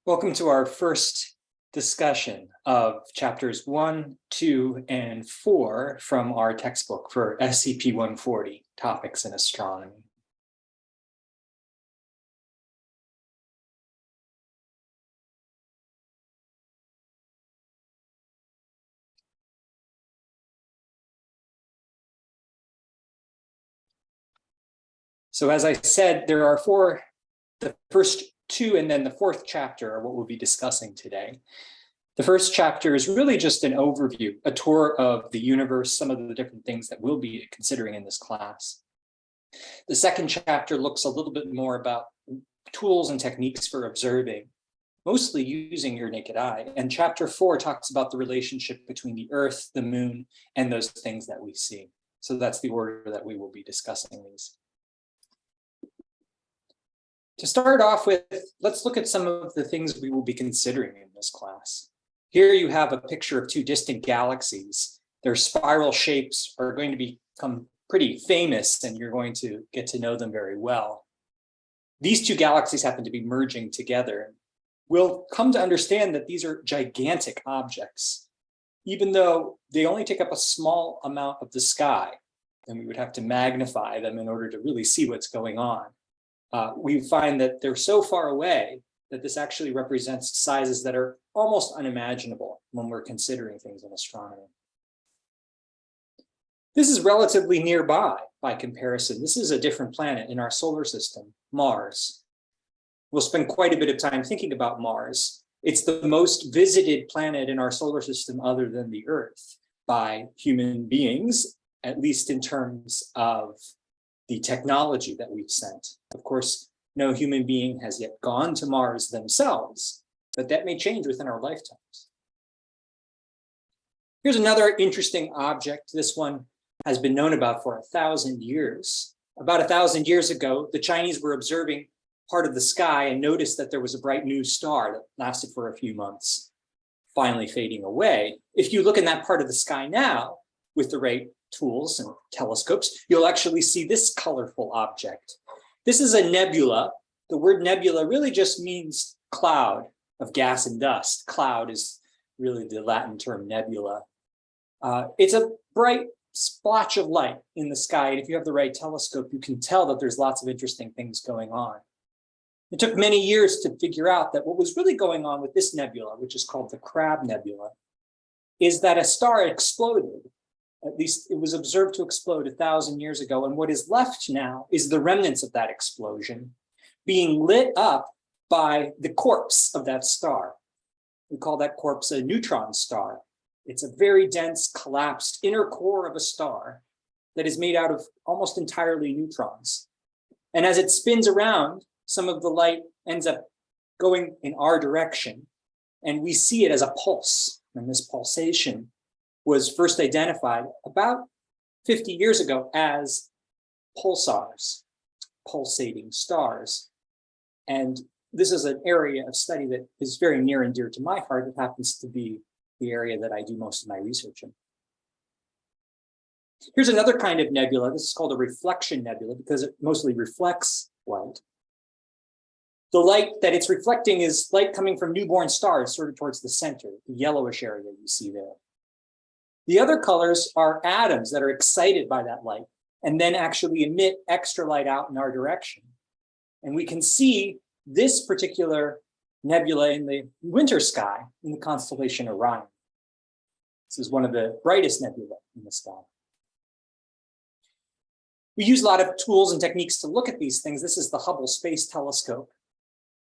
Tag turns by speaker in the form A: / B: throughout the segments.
A: Welcome to our first discussion of chapters 1, 2, and 4 from our textbook for SCP-140, Topics in Astronomy. So as I said, there are the first two and then the fourth chapter are what we'll be discussing today. The first chapter is really just an overview, a tour of the universe, some of the different things that we'll be considering in this class. The second chapter looks a little bit more about tools and techniques for observing, mostly using your naked eye. And chapter 4 talks about the relationship between the Earth, the moon, and those things that we see. So that's the order that we will be discussing these. To start off with, let's look at some of the things we will be considering in this class. Here you have a picture of two distant galaxies. Their spiral shapes are going to become pretty famous, and you're going to get to know them very well. These two galaxies happen to be merging together. We'll come to understand that these are gigantic objects. Even though they only take up a small amount of the sky, and we would have to magnify them in order to really see what's going on. We find that they're so far away that this actually represents sizes that are almost unimaginable when we're considering things in astronomy. This is relatively nearby by comparison. This is a different planet in our solar system, Mars. We'll spend quite a bit of time thinking about Mars. It's the most visited planet in our solar system other than the Earth by human beings, at least in terms of the technology that we've sent. Of course, no human being has yet gone to Mars themselves, but that may change within our lifetimes. Here's another interesting object. This one has been known about for 1,000 years. About 1,000 years ago, the Chinese were observing part of the sky and noticed that there was a bright new star that lasted for a few months, finally fading away. If you look in that part of the sky now, with the right tools and telescopes, you'll actually see this colorful object. This is a nebula. The word nebula really just means cloud of gas and dust. Cloud is really the Latin term nebula. It's a bright splotch of light in the sky, and if you have the right telescope, you can tell that there's lots of interesting things going on. It took many years to figure out that what was really going on with this nebula, which is called the Crab Nebula, is that a star exploded. At least it was observed to explode 1,000 years ago. And what is left now is the remnants of that explosion being lit up by the corpse of that star. We call that corpse a neutron star. It's a very dense, collapsed inner core of a star that is made out of almost entirely neutrons. And as it spins around, some of the light ends up going in our direction. And we see it as a pulse. And this pulsation was first identified about 50 years ago as pulsars, pulsating stars. And this is an area of study that is very near and dear to my heart. It happens to be the area that I do most of my research in. Here's another kind of nebula. This is called a reflection nebula because it mostly reflects light. The light that it's reflecting is light coming from newborn stars, sort of towards the center, the yellowish area you see there. The other colors are atoms that are excited by that light and then actually emit extra light out in our direction. And we can see this particular nebula in the winter sky in the constellation Orion. This is one of the brightest nebulae in the sky. We use a lot of tools and techniques to look at these things. This is the Hubble Space Telescope.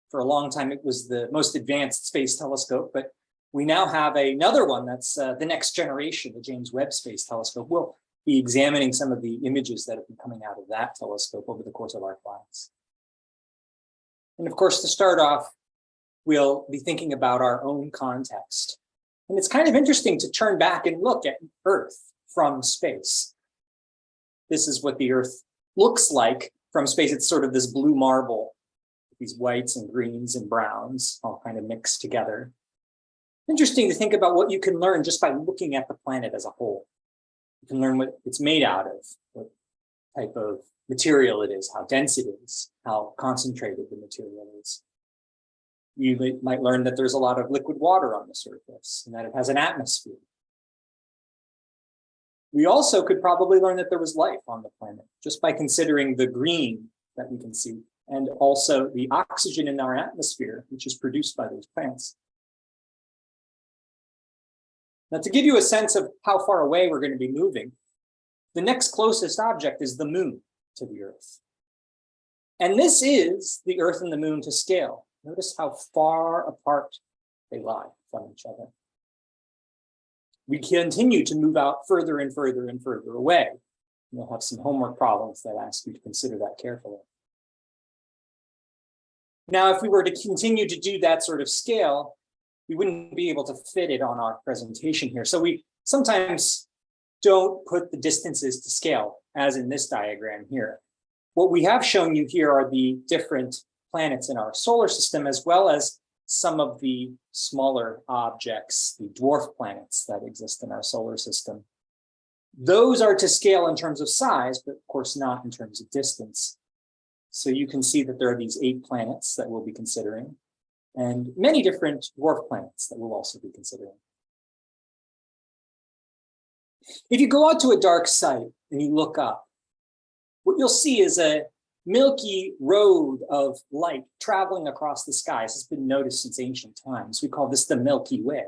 A: For a long time, it was the most advanced space telescope, but we now have another one that's the next generation, the James Webb Space Telescope. We'll be examining some of the images that have been coming out of that telescope over the course of our class. And of course, to start off, we'll be thinking about our own context. And it's kind of interesting to turn back and look at Earth from space. This is what the Earth looks like from space. It's sort of this blue marble, these whites and greens and browns all kind of mixed together. Interesting to think about what you can learn just by looking at the planet as a whole. You can learn what it's made out of, what type of material it is, how dense it is, how concentrated the material is. You might learn that there's a lot of liquid water on the surface and that it has an atmosphere. We also could probably learn that there was life on the planet just by considering the green that we can see and also the oxygen in our atmosphere, which is produced by those plants. Now, to give you a sense of how far away we're going to be moving, the next closest object is the moon to the Earth. And this is the Earth and the moon to scale. Notice how far apart they lie from each other. We continue to move out further and further and further away. You'll have some homework problems that ask you to consider that carefully. Now, if we were to continue to do that sort of scale, we wouldn't be able to fit it on our presentation here. So we sometimes don't put the distances to scale, as in this diagram here. What we have shown you here are the different planets in our solar system, as well as some of the smaller objects, the dwarf planets that exist in our solar system. Those are to scale in terms of size, but of course not in terms of distance. So you can see that there are these 8 planets that we'll be considering, and many different dwarf planets that we'll also be considering. If you go out to a dark site and you look up, what you'll see is a milky road of light traveling across the skies. It's been noticed since ancient times. We call this the Milky Way. And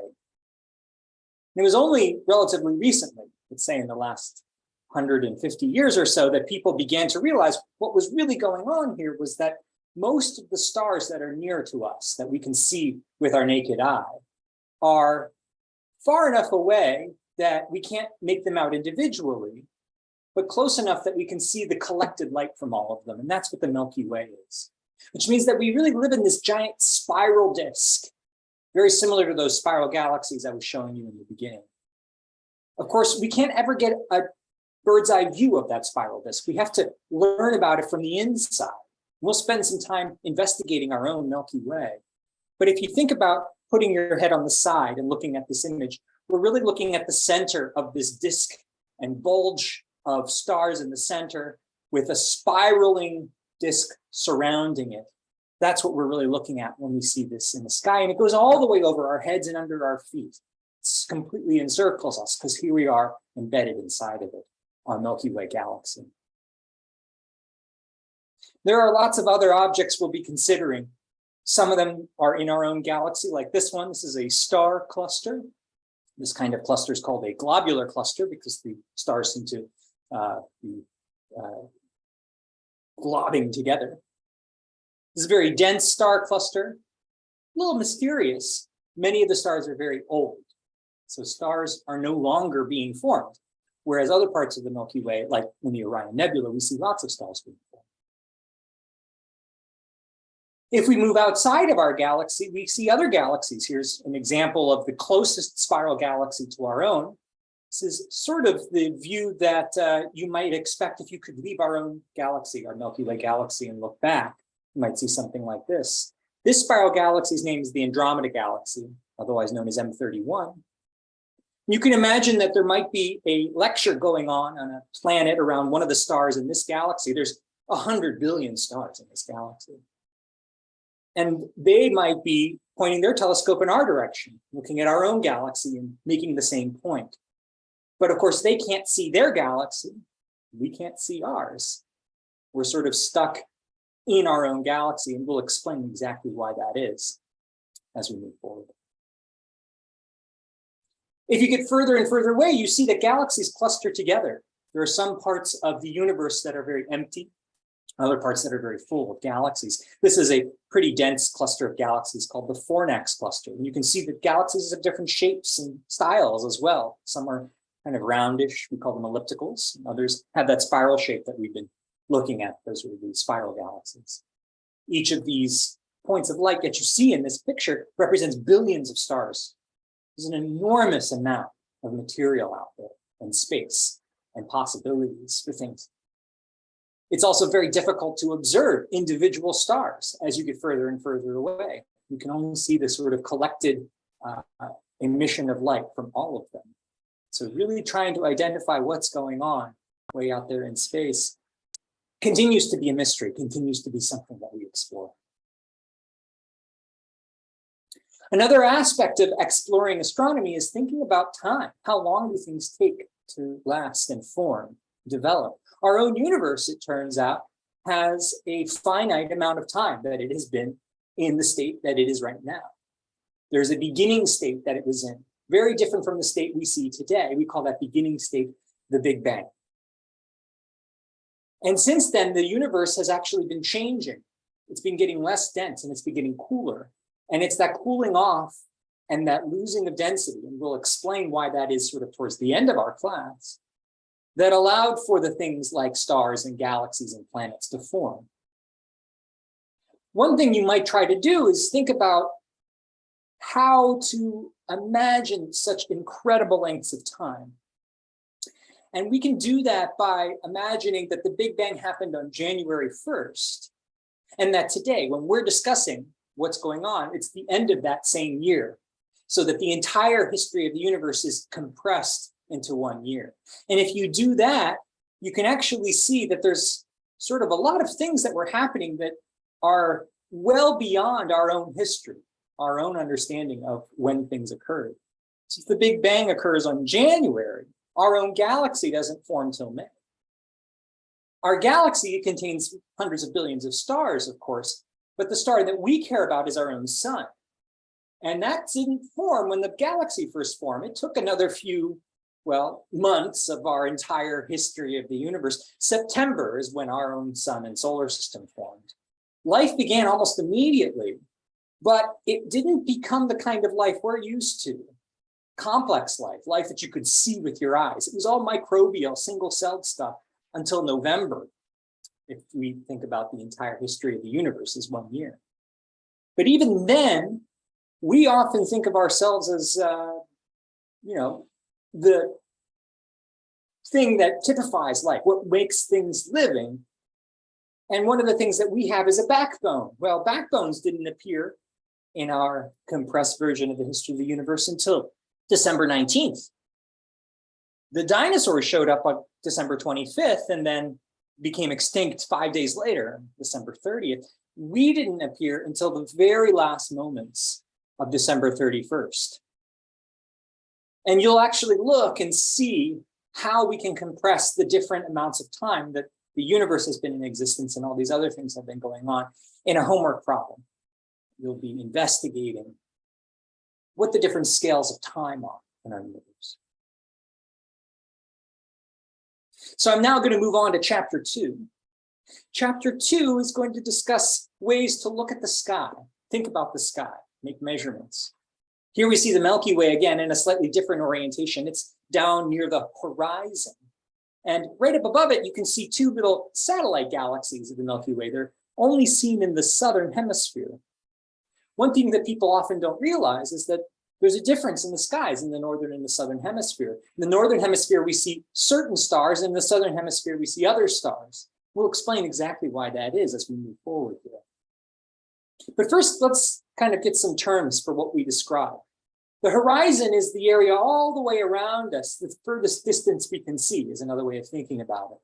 A: it was only relatively recently, let's say in the last 150 years or so, that people began to realize what was really going on here was that most of the stars that are near to us, that we can see with our naked eye, are far enough away that we can't make them out individually, but close enough that we can see the collected light from all of them. And that's what the Milky Way is, which means that we really live in this giant spiral disk, very similar to those spiral galaxies I was showing you in the beginning. Of course, we can't ever get a bird's eye view of that spiral disk. We have to learn about it from the inside. We'll spend some time investigating our own Milky Way. But if you think about putting your head on the side and looking at this image, we're really looking at the center of this disk and bulge of stars in the center with a spiraling disk surrounding it. That's what we're really looking at when we see this in the sky. And it goes all the way over our heads and under our feet. It completely encircles us because here we are embedded inside of it, our Milky Way galaxy. There are lots of other objects we'll be considering. Some of them are in our own galaxy, like this one. This is a star cluster. This kind of cluster is called a globular cluster because the stars seem to be globbing together. This is a very dense star cluster, a little mysterious. Many of the stars are very old, so stars are no longer being formed, whereas other parts of the Milky Way, like in the Orion Nebula, we see lots of stars being formed. If we move outside of our galaxy, we see other galaxies. Here's an example of the closest spiral galaxy to our own. This is sort of the view that you might expect if you could leave our own galaxy, our Milky Way galaxy, and look back. You might see something like this. This spiral galaxy's name is the Andromeda Galaxy, otherwise known as M31. You can imagine that there might be a lecture going on a planet around one of the stars in this galaxy. There's 100 billion stars in this galaxy. And they might be pointing their telescope in our direction, looking at our own galaxy and making the same point. But of course, they can't see their galaxy. We can't see ours. We're sort of stuck in our own galaxy, and we'll explain exactly why that is as we move forward. If you get further and further away, you see that galaxies cluster together. There are some parts of the universe that are very empty, other parts that are very full of galaxies. This is a pretty dense cluster of galaxies called the Fornax cluster. And you can see that galaxies have different shapes and styles as well. Some are kind of roundish, we call them ellipticals. Others have that spiral shape that we've been looking at. Those are the spiral galaxies. Each of these points of light that you see in this picture represents billions of stars. There's an enormous amount of material out there and space and possibilities for things. It's also very difficult to observe individual stars as you get further and further away. You can only see the sort of collected emission of light from all of them. So really trying to identify what's going on way out there in space continues to be a mystery, continues to be something that we explore. Another aspect of exploring astronomy is thinking about time. How long do things take to last and form, develop? Our own universe, it turns out, has a finite amount of time that it has been in the state that it is right now. There's a beginning state that it was in, very different from the state we see today. We call that beginning state the Big Bang. And since then, the universe has actually been changing. It's been getting less dense and it's been getting cooler. And it's that cooling off and that losing of density, and we'll explain why that is sort of towards the end of our class, that allowed for the things like stars and galaxies and planets to form. One thing you might try to do is think about how to imagine such incredible lengths of time. And we can do that by imagining that the Big Bang happened on January 1st, and that today, when we're discussing what's going on, it's the end of that same year, so that the entire history of the universe is compressed into 1 year. And if you do that, you can actually see that there's sort of a lot of things that were happening that are well beyond our own history, our own understanding of when things occurred. So if the Big Bang occurs on January, our own galaxy doesn't form till May. Our galaxy contains hundreds of billions of stars, of course, but the star that we care about is our own sun. And that didn't form when the galaxy first formed. It took another few, months of our entire history of the universe. September is when our own sun and solar system formed. Life began almost immediately, but it didn't become the kind of life we're used to. Complex life that you could see with your eyes. It was all microbial, single-celled stuff until November, if we think about the entire history of the universe as 1 year. But even then, we often think of ourselves as, the thing that typifies life, what makes things living. And one of the things that we have is a backbone. Well, backbones didn't appear in our compressed version of the history of the universe until December 19th. The dinosaurs showed up on December 25th and then became extinct 5 days later, December 30th. We didn't appear until the very last moments of December 31st. And you'll actually look and see how we can compress the different amounts of time that the universe has been in existence and all these other things have been going on in a homework problem. You'll be investigating what the different scales of time are in our universe. So I'm now going to move on to chapter 2. Chapter 2 is going to discuss ways to look at the sky, think about the sky, make measurements. Here we see the Milky Way again in a slightly different orientation. It's down near the horizon. And right up above it, you can see two little satellite galaxies of the Milky Way. They're only seen in the southern hemisphere. One thing that people often don't realize is that there's a difference in the skies in the northern and the southern hemisphere. In the northern hemisphere, we see certain stars. In the southern hemisphere, we see other stars. We'll explain exactly why that is as we move forward here. But first, let's kind of get some terms for what we describe. The horizon is the area all the way around us. The furthest distance we can see is another way of thinking about it.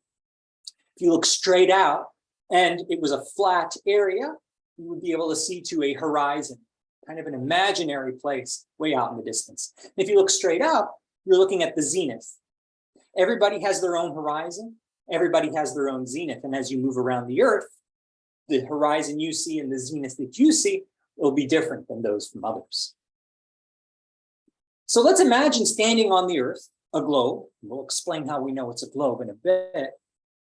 A: If you look straight out and it was a flat area, you would be able to see to a horizon, kind of an imaginary place way out in the distance. And if you look straight up, you're looking at the zenith. Everybody has their own horizon. Everybody has their own zenith. And as you move around the Earth, the horizon you see and the zenith that you see will be different than those from others. So let's imagine standing on the Earth, a globe. We'll explain how we know it's a globe in a bit.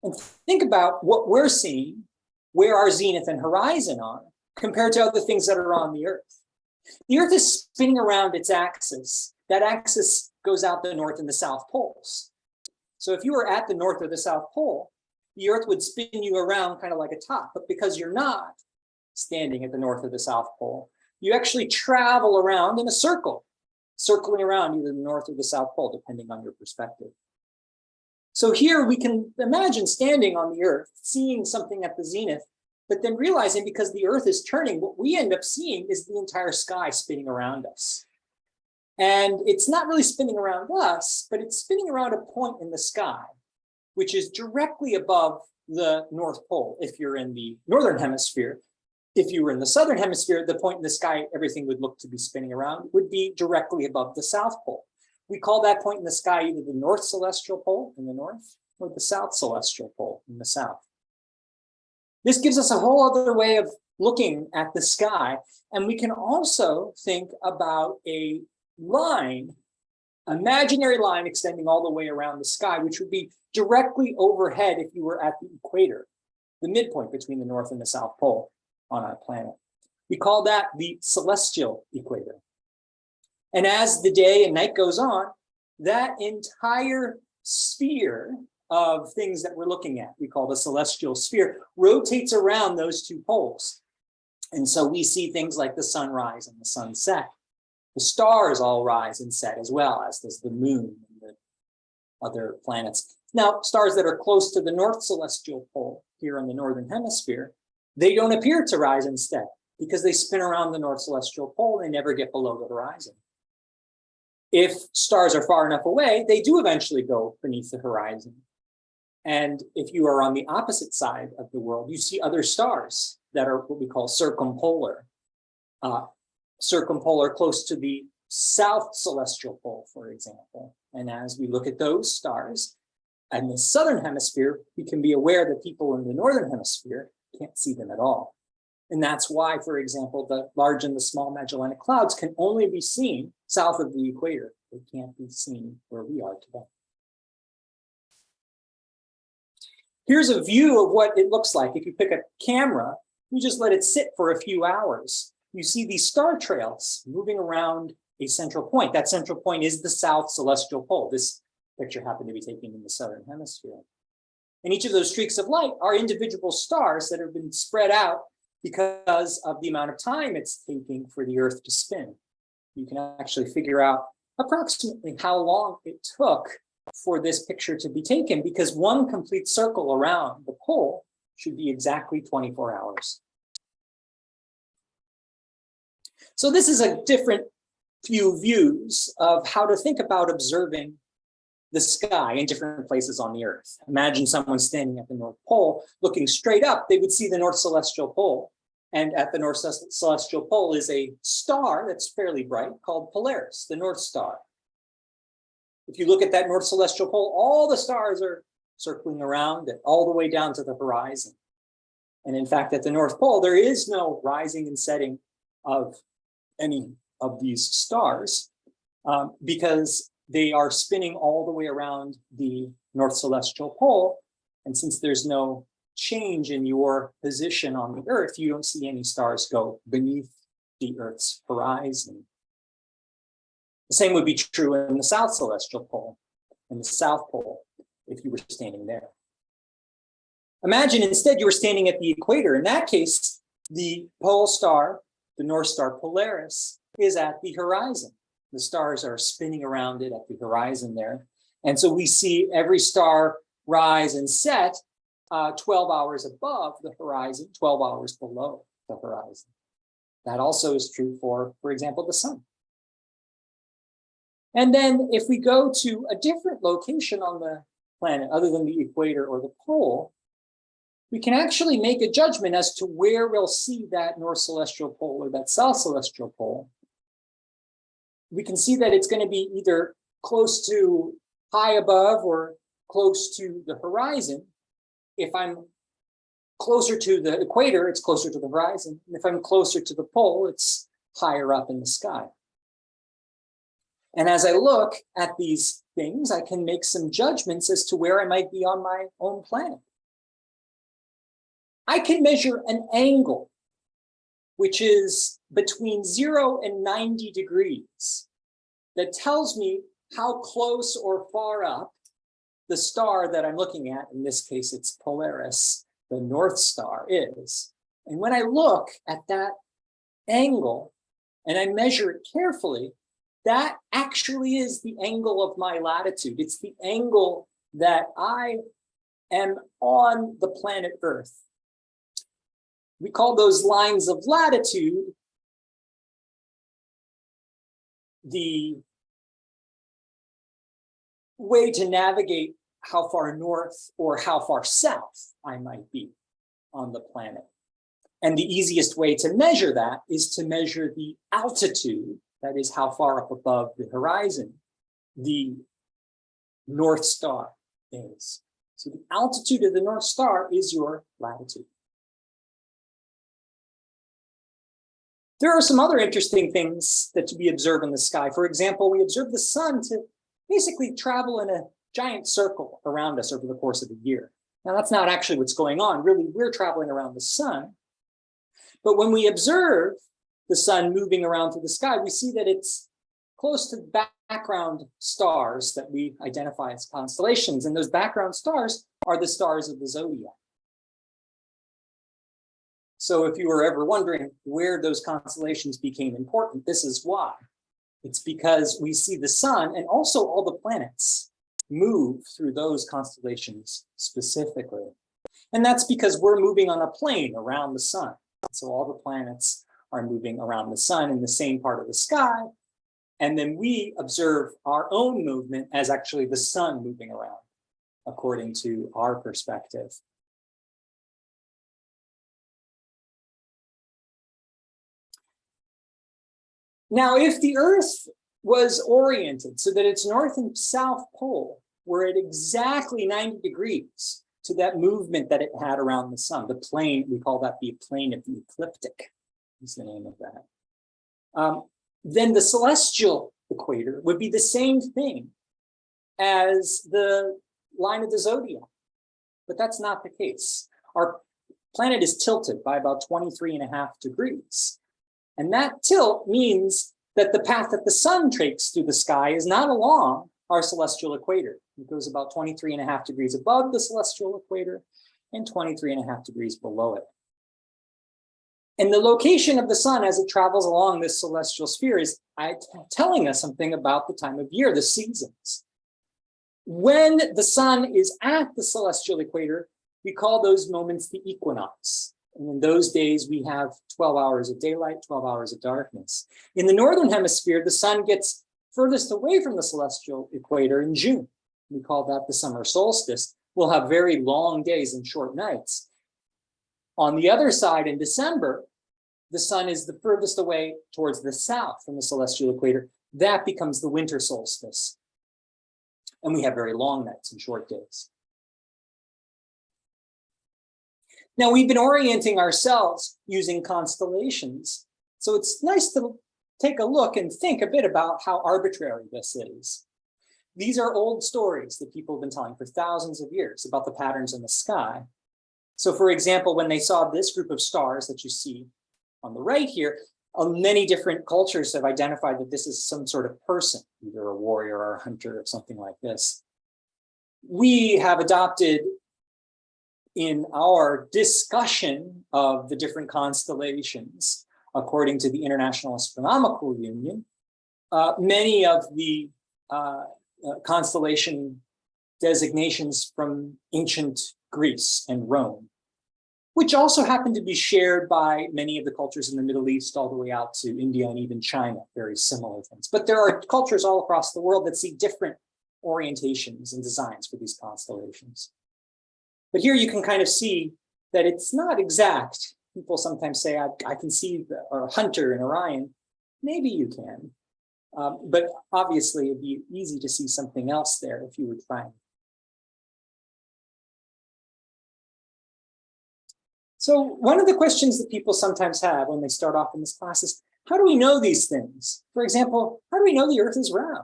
A: And think about what we're seeing, where our zenith and horizon are, compared to other things that are on the Earth. The Earth is spinning around its axis. That axis goes out the North and the South poles. So if you were at the North or the South Pole, the Earth would spin you around kind of like a top. But because you're not standing at the North or the South Pole, you actually travel around in a circle, circling around either the North or the South Pole, depending on your perspective. So here we can imagine standing on the Earth, seeing something at the zenith, but then realizing because the Earth is turning, what we end up seeing is the entire sky spinning around us. And it's not really spinning around us, but it's spinning around a point in the sky, which is directly above the North Pole if you're in the Northern Hemisphere, If you were in the southern hemisphere, the point in the sky everything would look to be spinning around would be directly above the South Pole. We call that point in the sky either the North Celestial Pole in the north or the South Celestial Pole in the south. This gives us a whole other way of looking at the sky. And we can also think about a line, imaginary line extending all the way around the sky, which would be directly overhead if you were at the equator, the midpoint between the North and the South Pole on our planet. We call that the celestial equator. And as the day and night goes on, that entire sphere of things that we're looking at, we call the celestial sphere, rotates around those two poles. And so we see things like the sunrise and the sunset. The stars all rise and set as well, as does the moon and the other planets. Now, stars that are close to the North Celestial Pole here in the Northern Hemisphere, they don't appear to rise and set because they spin around the North Celestial Pole and they never get below the horizon. If stars are far enough away, they do eventually go beneath the horizon. And if you are on the opposite side of the world, you see other stars that are what we call circumpolar. Circumpolar close to the South Celestial Pole, for example. And as we look at those stars in the Southern Hemisphere, we can be aware that people in the Northern Hemisphere can't see them at all. And that's why, for example, the Large and the Small Magellanic Clouds can only be seen south of the equator. They can't be seen where we are today. Here's a view of what it looks like. If you pick a camera, you just let it sit for a few hours. You see these star trails moving around a central point. That central point is the South Celestial Pole. This picture happened to be taken in the Southern Hemisphere. And each of those streaks of light are individual stars that have been spread out because of the amount of time it's taking for the Earth to spin. You can actually figure out approximately how long it took for this picture to be taken, because one complete circle around the pole should be exactly 24 hours. So this is a different few views of how to think about observing the sky in different places on the Earth. Imagine someone standing at the North Pole, looking straight up, they would see the North Celestial Pole. And at the North Celestial Pole is a star that's fairly bright called Polaris, the North Star. If you look at that North Celestial Pole, all the stars are circling around it all the way down to the horizon. And in fact, at the North Pole, there is no rising and setting of any of these stars because they are spinning all the way around the North Celestial Pole. And since there's no change in your position on the Earth, you don't see any stars go beneath the Earth's horizon. The same would be true in the South Celestial Pole and the South Pole if you were standing there. Imagine instead you were standing at the equator. In that case, the pole star, the North Star Polaris, is at the horizon. The stars are spinning around it at the horizon there. And so we see every star rise and set 12 hours above the horizon, 12 hours below the horizon. That also is true for example, the sun. And then if we go to a different location on the planet, other than the equator or the pole, we can actually make a judgment as to where we'll see that North Celestial Pole or that South Celestial Pole. We can see that it's going to be either close to high above or close to the horizon. If I'm closer to the equator, it's closer to the horizon. And if I'm closer to the pole, it's higher up in the sky. And as I look at these things, I can make some judgments as to where I might be on my own planet. I can measure an angle, which is between 0 and 90 degrees, that tells me how close or far up the star that I'm looking at, in this case, it's Polaris, the North Star, is. And when I look at that angle and I measure it carefully, that actually is the angle of my latitude. It's the angle that I am on the planet Earth. We call those lines of latitude the way to navigate how far north or how far south I might be on the planet. And the easiest way to measure that is to measure the altitude, that is how far up above the horizon the North Star is. So the altitude of the North Star is your latitude. There are some other interesting things that we observe in the sky. For example, we observe the sun to basically travel in a giant circle around us over the course of the year. Now, that's not actually what's going on. Really, we're traveling around the sun. But when we observe the sun moving around through the sky, we see that it's close to background stars that we identify as constellations. And those background stars are the stars of the zodiac. So if you were ever wondering where those constellations became important, this is why. It's because we see the sun and also all the planets move through those constellations specifically. And that's because we're moving on a plane around the sun. So all the planets are moving around the sun in the same part of the sky. And then we observe our own movement as actually the sun moving around, according to our perspective. Now, if the Earth was oriented so that its north and south pole were at exactly 90 degrees to that movement that it had around the sun, the plane, we call that the plane of the ecliptic, is the name of that. Then the celestial equator would be the same thing as the line of the zodiac, but that's not the case. Our planet is tilted by about 23.5 degrees. And that tilt means that the path that the sun takes through the sky is not along our celestial equator. It goes about 23.5 degrees above the celestial equator and 23.5 degrees below it. And the location of the sun as it travels along this celestial sphere is telling us something about the time of year, the seasons. When the sun is at the celestial equator, we call those moments the equinox. And in those days, we have 12 hours of daylight, 12 hours of darkness. In the northern hemisphere, the sun gets furthest away from the celestial equator in June. We call that the summer solstice. We'll have very long days and short nights. On the other side, in December, the sun is the furthest away towards the south from the celestial equator. That becomes the winter solstice. And we have very long nights and short days. Now, we've been orienting ourselves using constellations. So it's nice to take a look and think a bit about how arbitrary this is. These are old stories that people have been telling for thousands of years about the patterns in the sky. So for example, when they saw this group of stars that you see on the right here, many different cultures have identified that this is some sort of person, either a warrior or a hunter or something like this. We have adopted in our discussion of the different constellations, according to the International Astronomical Union, many of the constellation designations from ancient Greece and Rome, which also happen to be shared by many of the cultures in the Middle East, all the way out to India and even China, very similar things. But there are cultures all across the world that see different orientations and designs for these constellations. But here you can kind of see that it's not exact. People sometimes say, I can see a hunter in Orion. Maybe you can. But obviously, it'd be easy to see something else there if you were trying. So one of the questions that people sometimes have when they start off in this class is, how do we know these things? For example, how do we know the Earth is round?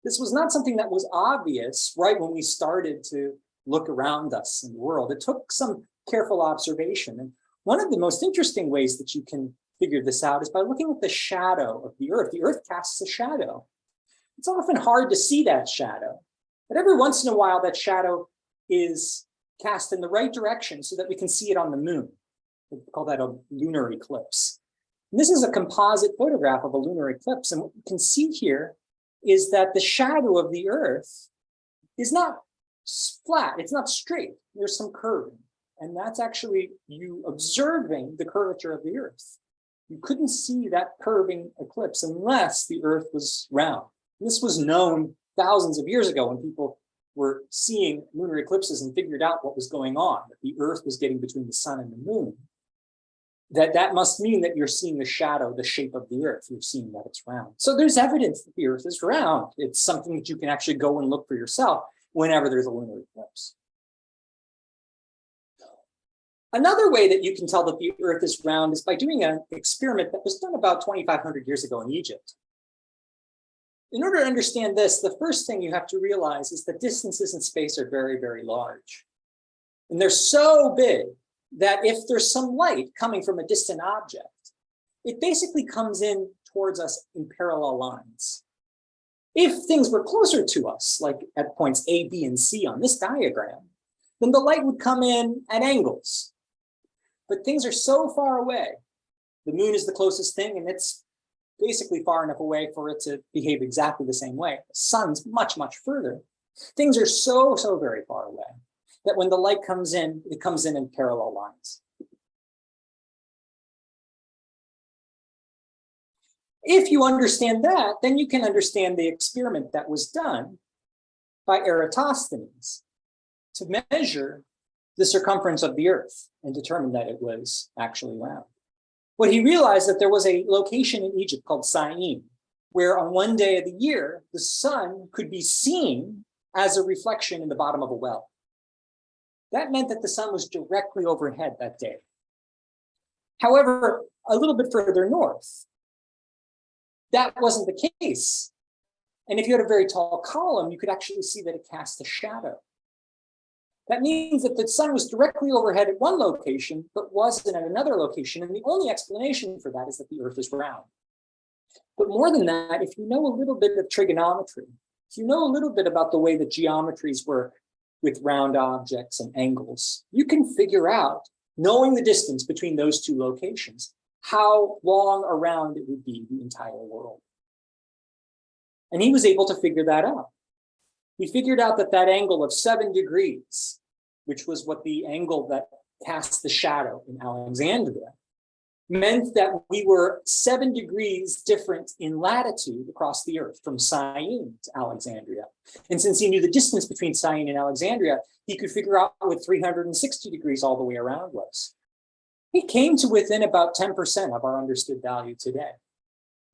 A: This was not something that was obvious right when we started to look around us in the world. It took some careful observation. And one of the most interesting ways that you can figure this out is by looking at the shadow of the Earth. The Earth casts a shadow. It's often hard to see that shadow, but every once in a while that shadow is cast in the right direction so that we can see it on the moon. We call that a lunar eclipse. And this is a composite photograph of a lunar eclipse. And what you can see here is that the shadow of the Earth is not flat, it's not straight. There's some curving. And that's actually you observing the curvature of the Earth. You couldn't see that curving eclipse unless the Earth was round. And this was known thousands of years ago when people were seeing lunar eclipses and figured out what was going on, that the Earth was getting between the sun and the moon, that must mean that you're seeing the shadow, the shape of the Earth. You're seeing that it's round. So there's evidence that the Earth is round. It's something that you can actually go and look for yourself whenever there's a lunar eclipse. Another way that you can tell that the Earth is round is by doing an experiment that was done about 2,500 years ago in Egypt. In order to understand this, the first thing you have to realize is that distances in space are very, very large. And they're so big that if there's some light coming from a distant object, it basically comes in towards us in parallel lines. If things were closer to us, like at points A, B, and C on this diagram, then the light would come in at angles. But things are so far away. The moon is the closest thing, and it's basically far enough away for it to behave exactly the same way. The sun's much, much further. Things are so, so very far away that when the light comes in, it comes in parallel lines. If you understand that, then you can understand the experiment that was done by Eratosthenes to measure the circumference of the Earth and determine that it was actually round. What he realized that there was a location in Egypt called Syene, where on one day of the year, the sun could be seen as a reflection in the bottom of a well. That meant that the sun was directly overhead that day. However, a little bit further north, that wasn't the case. And if you had a very tall column, you could actually see that it cast a shadow. That means that the sun was directly overhead at one location, but wasn't at another location. And the only explanation for that is that the Earth is round. But more than that, if you know a little bit of trigonometry, if you know a little bit about the way that geometries work with round objects and angles, you can figure out, knowing the distance between those two locations, how long around it would be the entire world. And he was able to figure that out. He figured out that that angle of 7 degrees, which was what the angle that cast the shadow in Alexandria, meant that we were 7 degrees different in latitude across the Earth from Syene to Alexandria. And since he knew the distance between Syene and Alexandria, he could figure out what 360 degrees all the way around was. He came to within about 10% of our understood value today.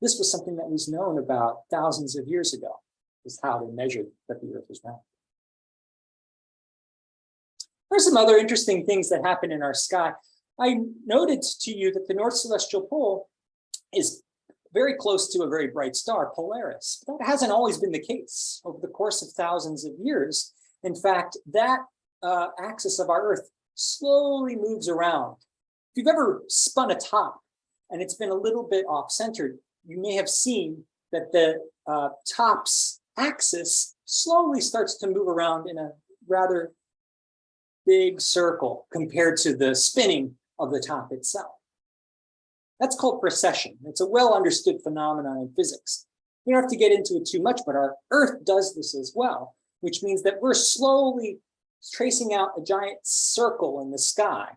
A: This was something that was known about thousands of years ago, is how to measure that the Earth is round. There's some other interesting things that happen in our sky. I noted to you that the North Celestial Pole is very close to a very bright star, Polaris. But that hasn't always been the case over the course of thousands of years. In fact, that axis of our Earth slowly moves around. If you've ever spun a top and it's been a little bit off-centered, you may have seen that the top's axis slowly starts to move around in a rather big circle compared to the spinning of the top itself. That's called precession. It's a well-understood phenomenon in physics. We don't have to get into it too much, but our Earth does this as well, which means that we're slowly tracing out a giant circle in the sky.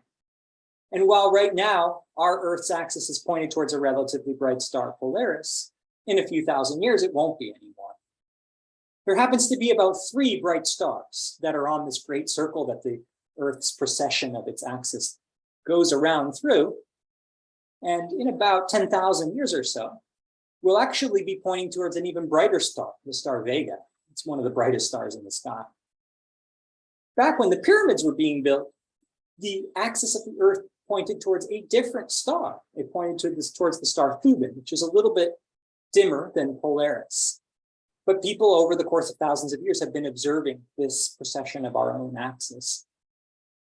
A: And while right now our Earth's axis is pointed towards a relatively bright star, Polaris, in a few thousand years, it won't be anymore. There happens to be about 3 bright stars that are on this great circle that the Earth's precession of its axis goes around through. And in about 10,000 years or so, we'll actually be pointing towards an even brighter star, the star Vega. It's one of the brightest stars in the sky. Back when the pyramids were being built, the axis of the Earth pointed towards a different star. It pointed towards the star Thuban, which is a little bit dimmer than Polaris. But people over the course of thousands of years have been observing this precession of our own axis.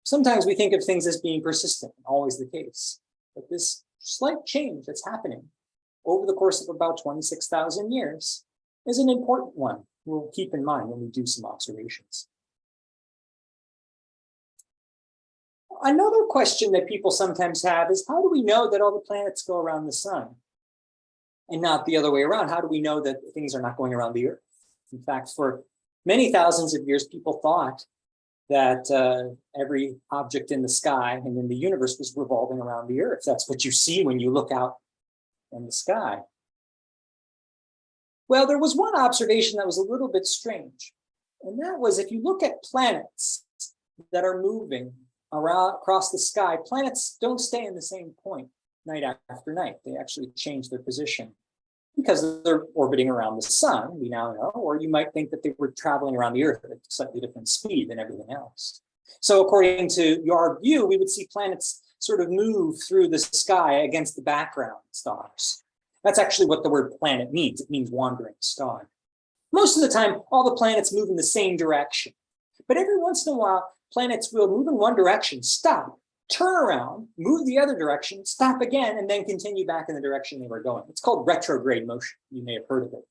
A: Sometimes we think of things as being persistent, always the case. But this slight change that's happening over the course of about 26,000 years is an important one we'll keep in mind when we do some observations. Another question that people sometimes have is, how do we know that all the planets go around the sun and not the other way around? How do we know that things are not going around the Earth? In fact, for many thousands of years, people thought that every object in the sky and in the universe was revolving around the Earth. That's what you see when you look out in the sky. Well, there was one observation that was a little bit strange. And that was, if you look at planets that are moving around across the sky, planets don't stay in the same point night after night. They actually change their position because they're orbiting around the sun, we now know, or you might think that they were traveling around the Earth at a slightly different speed than everything else. So according to your view, we would see planets sort of move through the sky against the background stars. That's actually what the word planet means. It means wandering star. Most of the time, all the planets move in the same direction. But every once in a while, planets will move in one direction, stop, turn around, move the other direction, stop again, and then continue back in the direction they were going. It's called retrograde motion. You may have heard of it.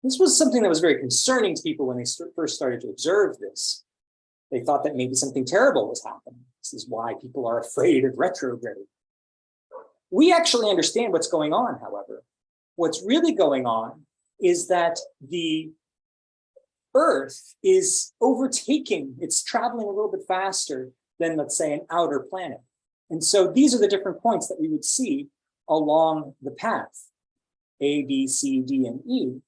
A: This was something that was very concerning to people when they first started to observe this. They thought that maybe something terrible was happening. This is why people are afraid of retrograde. We actually understand what's going on, however. What's really going on is that the Earth is overtaking, it's traveling a little bit faster than, let's say, an outer planet. And so these are the different points that we would see along the path. A, B, C, D, and E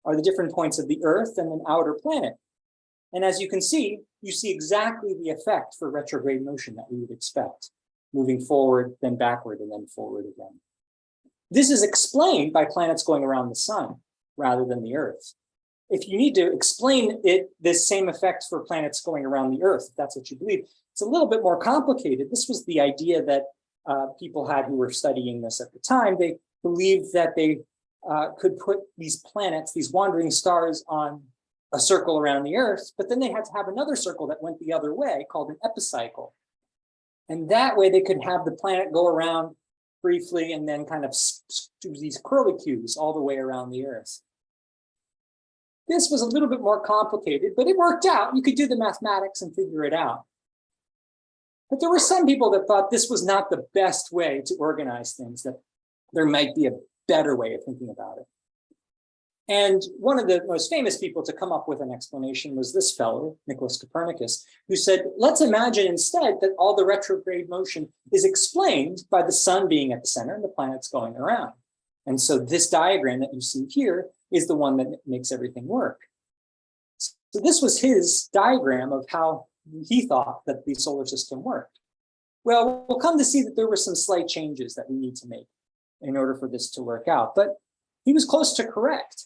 A: are the different points of the Earth and an outer planet. And as you can see, you see exactly the effect for retrograde motion that we would expect, moving forward, then backward, and then forward again. This is explained by planets going around the sun rather than the Earth. If you need to explain this same effect for planets going around the Earth, if that's what you believe, it's a little bit more complicated. This was the idea that people had who were studying this at the time. They believed that they could put these planets, these wandering stars, on a circle around the Earth, but then they had to have another circle that went the other way called an epicycle. And that way they could have the planet go around briefly and then kind of do these curlicues all the way around the Earth. This was a little bit more complicated, but it worked out. You could do the mathematics and figure it out. But there were some people that thought this was not the best way to organize things, that there might be a better way of thinking about it. And one of the most famous people to come up with an explanation was this fellow, Nicholas Copernicus, who said, let's imagine instead that all the retrograde motion is explained by the sun being at the center and the planets going around. And so this diagram that you see here is the one that makes everything work. So this was his diagram of how he thought that the solar system worked. Well, we'll come to see that there were some slight changes that we need to make in order for this to work out, but he was close to correct.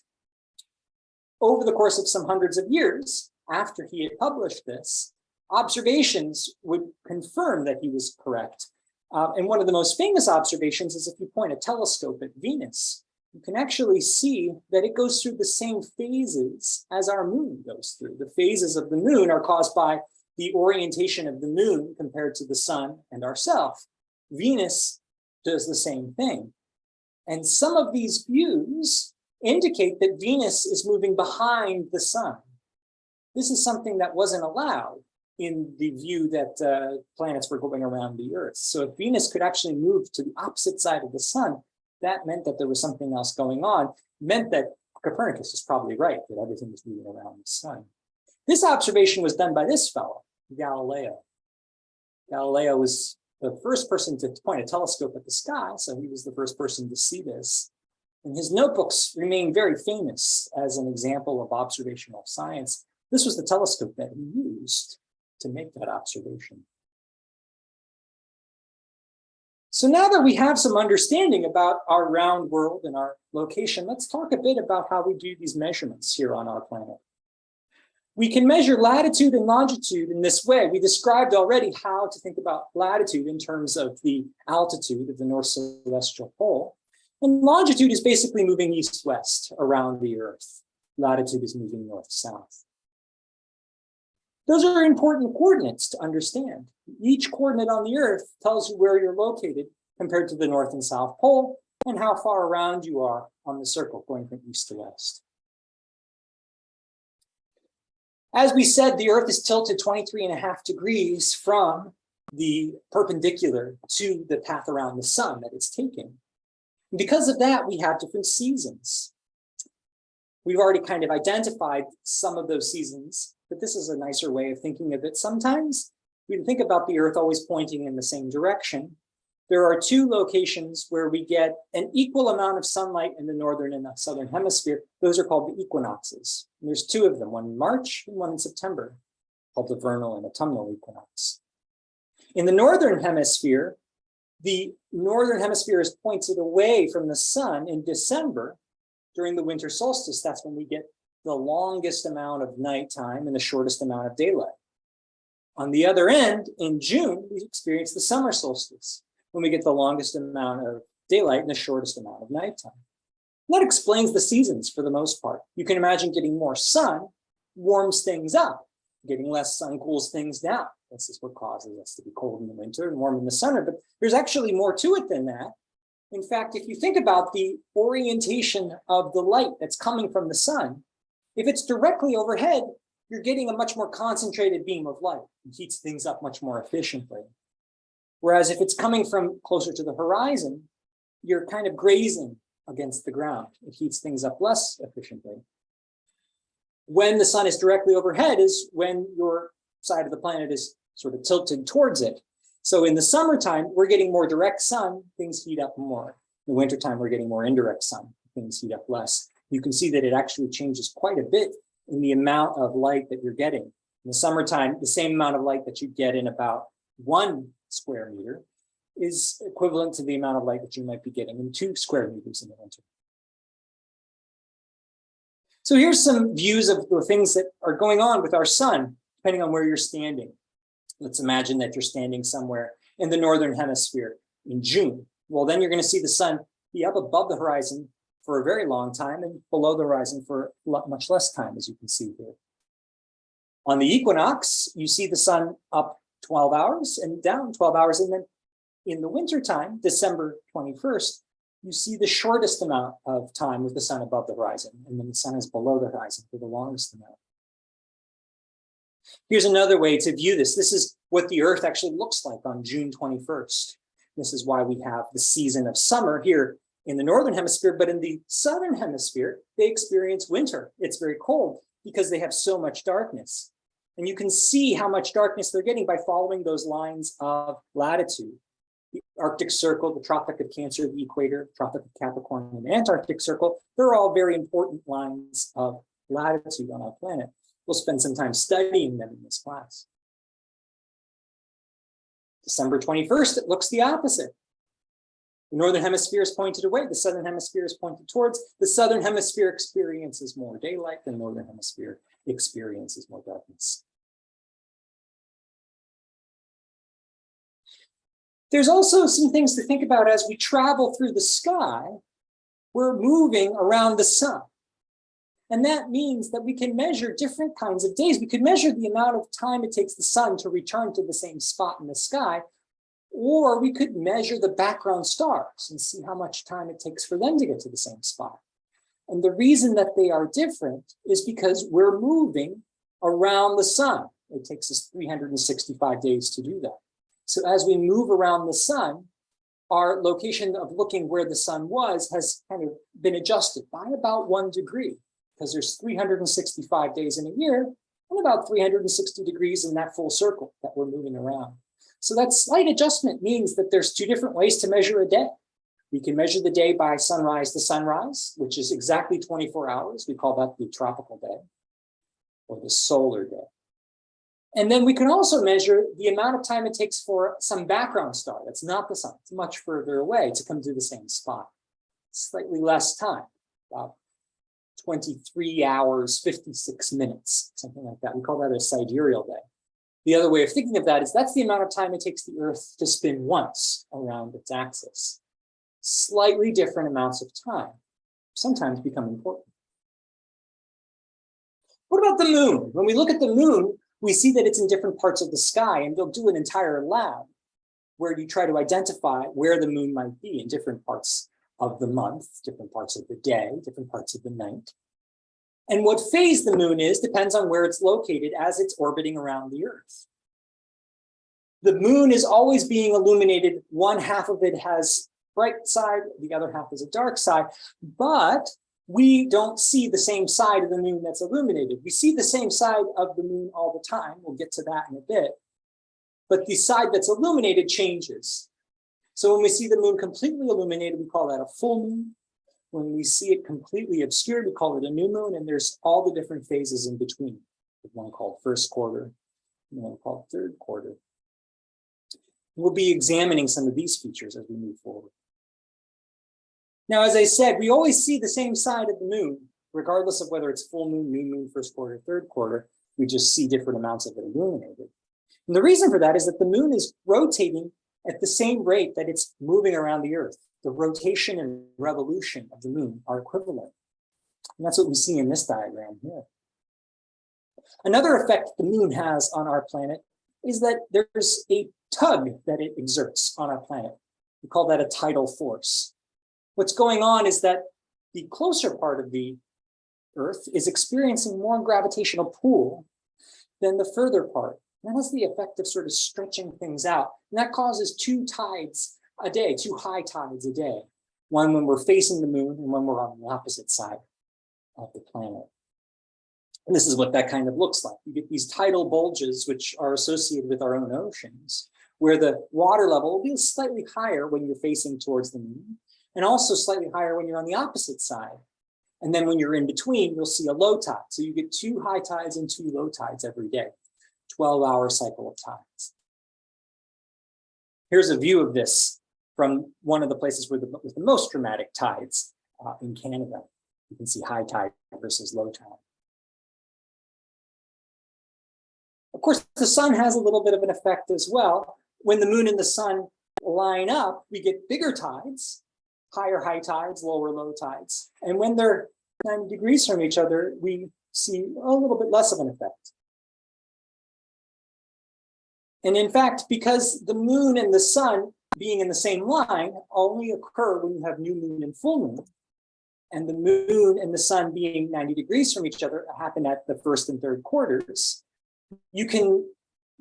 A: Over the course of some hundreds of years, after he had published this, observations would confirm that he was correct. And one of the most famous observations is if you point a telescope at Venus, you can actually see that it goes through the same phases as our moon goes through. The phases of the moon are caused by the orientation of the moon compared to the sun and ourselves. Venus does the same thing. And some of these views indicate that Venus is moving behind the sun. This is something that wasn't allowed in the view that planets were going around the Earth. So if Venus could actually move to the opposite side of the sun, that meant that there was something else going on. It meant that Copernicus was probably right, that everything was moving around the sun. This observation was done by this fellow, Galileo. Galileo was the first person to point a telescope at the sky, so he was the first person to see this. And his notebooks remain very famous as an example of observational science. This was the telescope that he used to make that observation. So now that we have some understanding about our round world and our location, let's talk a bit about how we do these measurements here on our planet. We can measure latitude and longitude in this way. We described already how to think about latitude in terms of the altitude of the North Celestial Pole. And longitude is basically moving east-west around the Earth. Latitude is moving north-south. Those are important coordinates to understand. Each coordinate on the Earth tells you where you're located compared to the North and South Pole and how far around you are on the circle going from east to west. As we said, the Earth is tilted 23.5 degrees from the perpendicular to the path around the sun that it's taking. And because of that, we have different seasons. We've already kind of identified some of those seasons, but this is a nicer way of thinking of it. Sometimes we think about the Earth always pointing in the same direction. there are two locations where we get an equal amount of sunlight in the northern and the southern hemisphere. Those are called the equinoxes. And there's two of them, one in March and one in September, called the vernal and autumnal equinox. In the northern hemisphere is pointed away from the sun in December during the winter solstice. That's when we get the longest amount of nighttime and the shortest amount of daylight. On the other end, in June, we experience the summer solstice, when we get the longest amount of daylight and the shortest amount of nighttime. And that explains the seasons for the most part. You can imagine getting more sun warms things up. Getting less sun cools things down. This is what causes us to be cold in the winter and warm in the summer, but there's actually more to it than that. In fact, if you think about the orientation of the light that's coming from the sun, if it's directly overhead, you're getting a much more concentrated beam of light. It heats things up much more efficiently. Whereas if it's coming from closer to the horizon, you're kind of grazing against the ground. It heats things up less efficiently. When the sun is directly overhead is when your side of the planet is sort of tilted towards it. So in the summertime, we're getting more direct sun, things heat up more. In the wintertime, we're getting more indirect sun, things heat up less. You can see that it actually changes quite a bit in the amount of light that you're getting. In the summertime, the same amount of light that you get in about 1 square meter is equivalent to the amount of light that you might be getting in 2 square meters in the winter. So here's some views of the things that are going on with our sun, depending on where you're standing. Let's imagine that you're standing somewhere in the northern hemisphere in June. Well, then you're going to see the sun be up above the horizon for a very long time and below the horizon for much less time, as you can see here. On the equinox, you see the sun up 12 hours and down 12 hours. And then in the wintertime, December 21st, you see the shortest amount of time with the sun above the horizon, and then the sun is below the horizon for the longest amount. Here's another way to view this. This is what the Earth actually looks like on June 21st. This is why we have the season of summer here in the northern hemisphere, but in the southern hemisphere, they experience winter. It's very cold because they have so much darkness. And you can see how much darkness they're getting by following those lines of latitude. The Arctic Circle, the Tropic of Cancer, the Equator, Tropic of Capricorn, and the Antarctic Circle, they're all very important lines of latitude on our planet. We'll spend some time studying them in this class. December 21st, it looks the opposite. The northern hemisphere is pointed away, the southern hemisphere is pointed towards. The southern hemisphere experiences more daylight, the northern hemisphere experiences more darkness. There's also some things to think about as we travel through the sky. We're moving around the sun. And that means that we can measure different kinds of days. We could measure the amount of time it takes the sun to return to the same spot in the sky, or we could measure the background stars and see how much time it takes for them to get to the same spot. And the reason that they are different is because we're moving around the sun. It takes us 365 days to do that. So as we move around the sun, our location of looking where the sun was has kind of been adjusted by about 1 degree, because there's 365 days in a year and about 360 degrees in that full circle that we're moving around. So that slight adjustment means that there's 2 different ways to measure a day. We can measure the day by sunrise to sunrise, which is exactly 24 hours. We call that the tropical day or the solar day. And then we can also measure the amount of time it takes for some background star that's not the sun, it's much further away, to come to the same spot. Slightly less time, about 23 hours, 56 minutes, something like that. We call that a sidereal day. The other way of thinking of that is that's the amount of time it takes the Earth to spin once around its axis. Slightly different amounts of time sometimes become important. What about the moon? When we look at the moon, we see that it's in different parts of the sky, and they'll do an entire lab where you try to identify where the moon might be in different parts of the month, different parts of the day, different parts of the night. And what phase the moon is depends on where it's located as it's orbiting around the Earth. The moon is always being illuminated. One half of it has bright side, the other half is a dark side, but we don't see the same side of the moon that's illuminated. We see the same side of the moon all the time. We'll get to that in a bit. But the side that's illuminated changes. So when we see the moon completely illuminated, we call that a full moon. When we see it completely obscured, we call it a new moon, and there's all the different phases in between. One called first quarter, and one called third quarter. We'll be examining some of these features as we move forward. Now, as I said, we always see the same side of the moon, regardless of whether it's full moon, new moon, first quarter, third quarter. We just see different amounts of it illuminated. And the reason for that is that the moon is rotating at the same rate that it's moving around the Earth. The rotation and revolution of the moon are equivalent. And that's what we see in this diagram here. Another effect the moon has on our planet is that there's a tug that it exerts on our planet. We call that a tidal force. What's going on is that the closer part of the Earth is experiencing more gravitational pull than the further part. And that has the effect of sort of stretching things out. And that causes two tides a day, two high tides a day. One when we're facing the moon and when we're on the opposite side of the planet. And this is what that kind of looks like. You get these tidal bulges, which are associated with our own oceans, where the water level will be slightly higher when you're facing towards the moon, and also slightly higher when you're on the opposite side. And then when you're in between, you'll see a low tide. So you get two high tides and two low tides every day, 12-hour cycle of tides. Here's a view of this from one of the places with the most dramatic tides in Canada. You can see high tide versus low tide. Of course, the sun has a little bit of an effect as well. When the moon and the sun line up, we get bigger tides, higher high tides, lower low tides. And when they're 90 degrees from each other, we see a little bit less of an effect. And in fact, because the moon and the sun being in the same line only occur when you have new moon and full moon, and the moon and the sun being 90 degrees from each other happen at the first and third quarters, you can,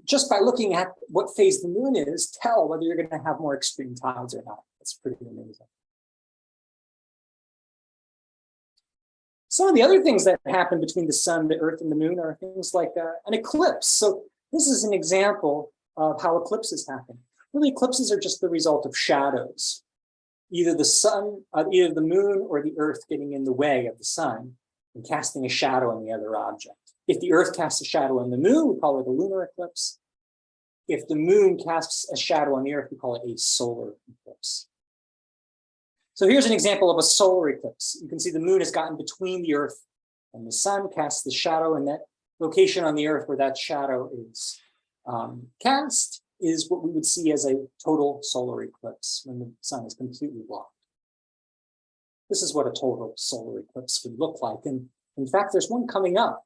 A: just by looking at what phase the moon is, tell whether you're going to have more extreme tides or not. That's pretty amazing. Some of the other things that happen between the sun, the earth, and the moon are things like an eclipse. So this is an example of how eclipses happen. Really, eclipses are just the result of shadows. Either the sun, either the moon or the earth getting in the way of the sun and casting a shadow on the other object. If the earth casts a shadow on the moon, we call it a lunar eclipse. If the moon casts a shadow on the earth, we call it a solar eclipse. So here's an example of a solar eclipse. You can see the moon has gotten between the earth and the sun, casts the shadow, and that location on the earth where that shadow is cast is what we would see as a total solar eclipse when the sun is completely blocked. This is what a total solar eclipse would look like. And in fact, there's one coming up,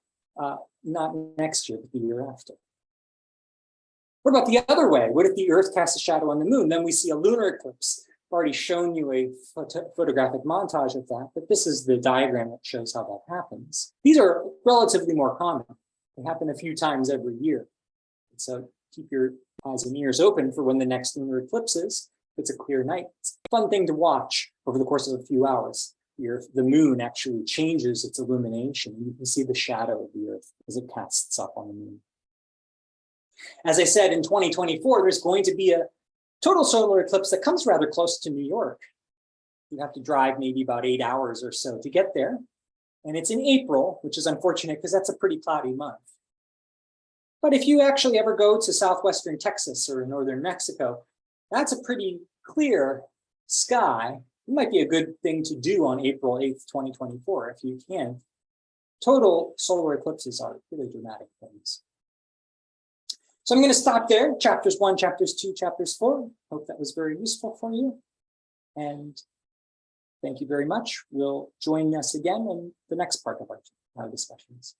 A: not next year, but the year after. What about the other way? What if the earth casts a shadow on the moon? Then we see a lunar eclipse. I've already shown you a photographic montage of that, but this is the diagram that shows how that happens. These are relatively more common. They happen a few times every year. So keep your eyes and ears open for when the next lunar eclipse is. If it's a clear night, it's a fun thing to watch over the course of a few hours. The moon actually changes its illumination. You can see the shadow of the earth as it casts up on the moon. As I said, in 2024, there's going to be a total solar eclipse that comes rather close to New York. You have to drive maybe about 8 hours or so to get there. And it's in April, which is unfortunate because that's a pretty cloudy month. But if you actually ever go to southwestern Texas or northern Mexico, that's a pretty clear sky. It might be a good thing to do on April 8th, 2024, if you can. Total solar eclipses are really dramatic things. So I'm going to stop there. Chapters 1, chapters 2, chapters 4. Hope that was very useful for you. And thank you very much. We'll join us again in the next part of our discussions.